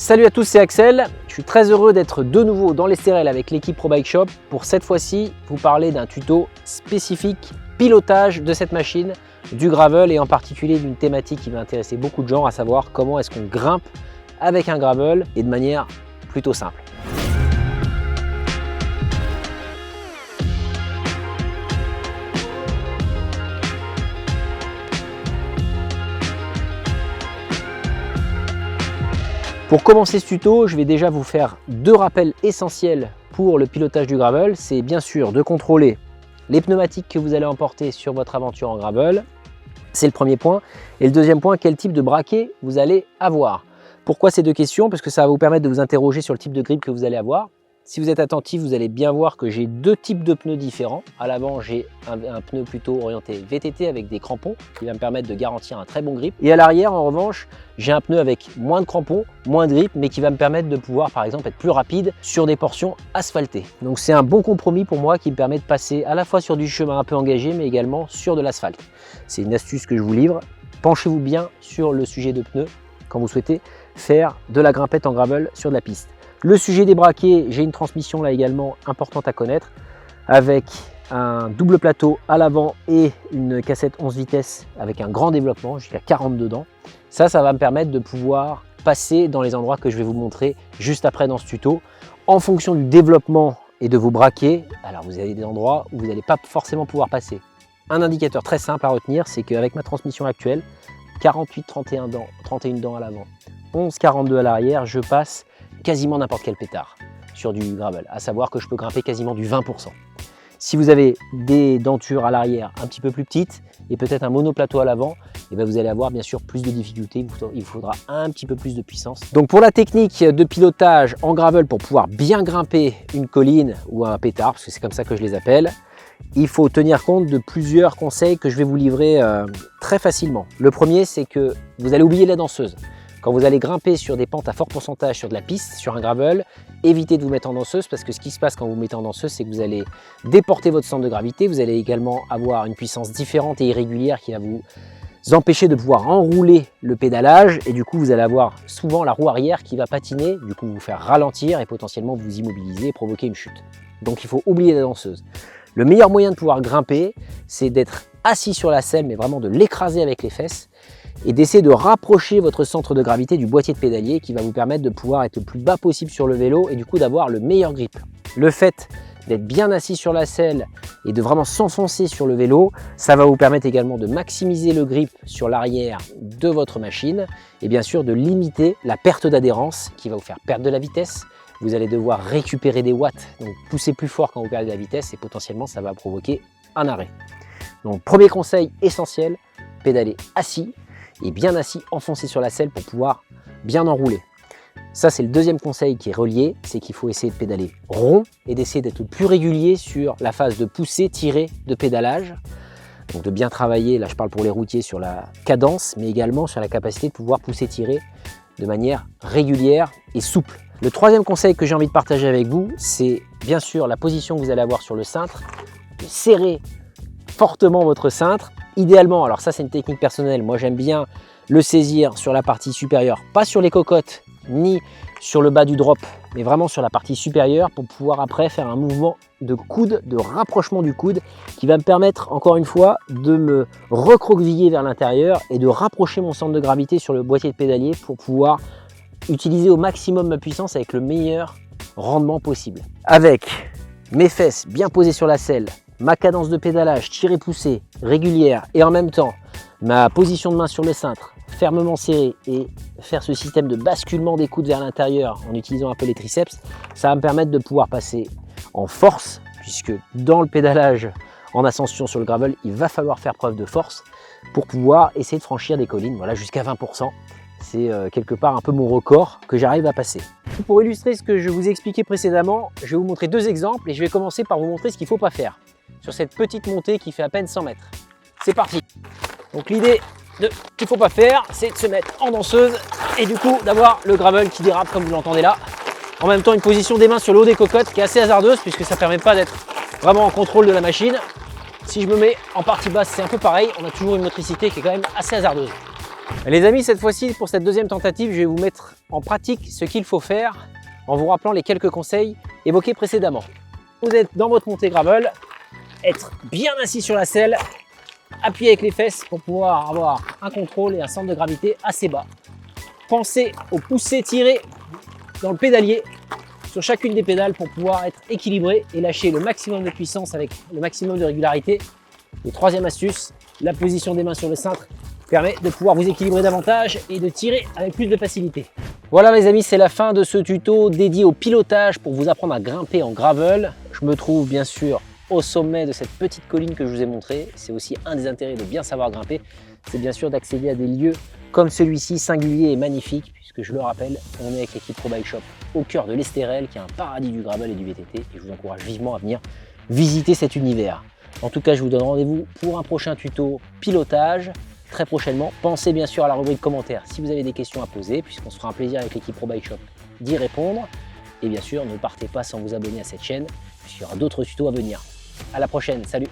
Salut à tous, c'est Axel. Je suis très heureux d'être de nouveau dans l'Estérel avec l'équipe Pro Bike Shop pour cette fois-ci vous parler d'un tuto spécifique pilotage de cette machine, du gravel et en particulier d'une thématique qui va intéresser beaucoup de gens, à savoir comment est-ce qu'on grimpe avec un gravel et de manière plutôt simple. Pour commencer ce tuto, je vais déjà vous faire deux rappels essentiels pour le pilotage du gravel. C'est bien sûr de contrôler les pneumatiques que vous allez emporter sur votre aventure en gravel. C'est le premier point. Et le deuxième point, quel type de braquet vous allez avoir. Pourquoi ces deux questions? Parce que ça va vous permettre de vous interroger sur le type de grip que vous allez avoir. Si vous êtes attentif, vous allez bien voir que j'ai deux types de pneus différents. À l'avant, j'ai un pneu plutôt orienté VTT avec des crampons qui va me permettre de garantir un très bon grip. Et à l'arrière, en revanche, j'ai un pneu avec moins de crampons, moins de grip, mais qui va me permettre de pouvoir, par exemple, être plus rapide sur des portions asphaltées. Donc c'est un bon compromis pour moi qui me permet de passer à la fois sur du chemin un peu engagé, mais également sur de l'asphalte. C'est une astuce que je vous livre. Penchez-vous bien sur le sujet de pneus quand vous souhaitez faire de la grimpette en gravel sur de la piste. Le sujet des braquets, j'ai une transmission là également importante à connaître avec un double plateau à l'avant et une cassette 11 vitesses avec un grand développement jusqu'à 40 dedans. Ça va me permettre de pouvoir passer dans les endroits que je vais vous montrer juste après dans ce tuto. En fonction du développement et de vos braquets, alors vous avez des endroits où vous n'allez pas forcément pouvoir passer. Un indicateur très simple à retenir, c'est qu'avec ma transmission actuelle, 48-31 dents, 31 dents à l'avant, 11-42 à l'arrière, je passe quasiment n'importe quel pétard sur du gravel, à savoir que je peux grimper quasiment du 20%. Si vous avez des dentures à l'arrière un petit peu plus petites et peut-être un monoplateau à l'avant, et bien vous allez avoir bien sûr plus de difficultés, il vous faudra un petit peu plus de puissance. Donc pour la technique de pilotage en gravel, pour pouvoir bien grimper une colline ou un pétard, parce que c'est comme ça que je les appelle, il faut tenir compte de plusieurs conseils que je vais vous livrer très facilement. Le premier, c'est que vous allez oublier la danseuse. Quand vous allez grimper sur des pentes à fort pourcentage sur de la piste, sur un gravel, évitez de vous mettre en danseuse parce que ce qui se passe quand vous vous mettez en danseuse, c'est que vous allez déporter votre centre de gravité, vous allez également avoir une puissance différente et irrégulière qui va vous empêcher de pouvoir enrouler le pédalage et du coup vous allez avoir souvent la roue arrière qui va patiner, du coup vous faire ralentir et potentiellement vous immobiliser et provoquer une chute. Donc il faut oublier la danseuse. Le meilleur moyen de pouvoir grimper, c'est d'être assis sur la selle, mais vraiment de l'écraser avec les fesses et d'essayer de rapprocher votre centre de gravité du boîtier de pédalier qui va vous permettre de pouvoir être le plus bas possible sur le vélo et du coup d'avoir le meilleur grip. Le fait d'être bien assis sur la selle et de vraiment s'enfoncer sur le vélo, ça va vous permettre également de maximiser le grip sur l'arrière de votre machine et bien sûr de limiter la perte d'adhérence qui va vous faire perdre de la vitesse. Vous allez devoir récupérer des watts, donc pousser plus fort quand vous perdez de la vitesse et potentiellement ça va provoquer un arrêt. Donc premier conseil essentiel, pédaler assis et bien assis, enfoncé sur la selle pour pouvoir bien enrouler. Ça c'est le deuxième conseil qui est relié, c'est qu'il faut essayer de pédaler rond et d'essayer d'être plus régulier sur la phase de pousser, tirer, de pédalage. Donc de bien travailler, là je parle pour les routiers, sur la cadence, mais également sur la capacité de pouvoir pousser, tirer de manière régulière et souple. Le troisième conseil que j'ai envie de partager avec vous, c'est bien sûr la position que vous allez avoir sur le cintre, de serrer fortement votre cintre. Idéalement, alors ça c'est une technique personnelle, moi j'aime bien le saisir sur la partie supérieure, pas sur les cocottes ni sur le bas du drop, mais vraiment sur la partie supérieure pour pouvoir après faire un mouvement de coude, de rapprochement du coude qui va me permettre encore une fois de me recroqueviller vers l'intérieur et de rapprocher mon centre de gravité sur le boîtier de pédalier pour pouvoir utiliser au maximum ma puissance avec le meilleur rendement possible. Avec mes fesses bien posées sur la selle, ma cadence de pédalage tirée-poussée régulière et en même temps ma position de main sur le cintre fermement serrée et faire ce système de basculement des coudes vers l'intérieur en utilisant un peu les triceps, ça va me permettre de pouvoir passer en force puisque dans le pédalage en ascension sur le gravel, il va falloir faire preuve de force pour pouvoir essayer de franchir des collines, voilà, jusqu'à 20%. C'est quelque part un peu mon record que j'arrive à passer. Pour illustrer ce que je vous ai expliqué précédemment, je vais vous montrer deux exemples et je vais commencer par vous montrer ce qu'il ne faut pas faire sur cette petite montée qui fait à peine 100 mètres. C'est parti. Donc l'idée qu'il ne faut pas faire, c'est de se mettre en danseuse et du coup d'avoir le gravel qui dérape comme vous l'entendez là. En même temps une position des mains sur le haut des cocottes qui est assez hasardeuse puisque ça ne permet pas d'être vraiment en contrôle de la machine. Si je me mets en partie basse, c'est un peu pareil, on a toujours une motricité qui est quand même assez hasardeuse. Les amis, cette fois-ci, pour cette deuxième tentative, je vais vous mettre en pratique ce qu'il faut faire en vous rappelant les quelques conseils évoqués précédemment. Vous êtes dans votre montée gravel, être bien assis sur la selle, appuyer avec les fesses pour pouvoir avoir un contrôle et un centre de gravité assez bas. Pensez au pousser, tirer dans le pédalier sur chacune des pédales pour pouvoir être équilibré et lâcher le maximum de puissance avec le maximum de régularité. Et troisième astuce, la position des mains sur le cintre permet de pouvoir vous équilibrer davantage et de tirer avec plus de facilité. Voilà les amis, c'est la fin de ce tuto dédié au pilotage pour vous apprendre à grimper en gravel. Je me trouve bien sûr au sommet de cette petite colline que je vous ai montré. C'est aussi un des intérêts de bien savoir grimper, c'est bien sûr d'accéder à des lieux comme celui-ci, singulier et magnifique, puisque je le rappelle, on est avec l'équipe Pro Bike Shop au cœur de l'Estérel, qui est un paradis du gravel et du VTT, et je vous encourage vivement à venir visiter cet univers. En tout cas, je vous donne rendez-vous pour un prochain tuto pilotage très prochainement. Pensez bien sûr à la rubrique commentaires si vous avez des questions à poser, puisqu'on se fera un plaisir avec l'équipe Pro Bike Shop d'y répondre. Et bien sûr, ne partez pas sans vous abonner à cette chaîne, puisqu'il y aura d'autres tutos à venir. À la prochaine, salut!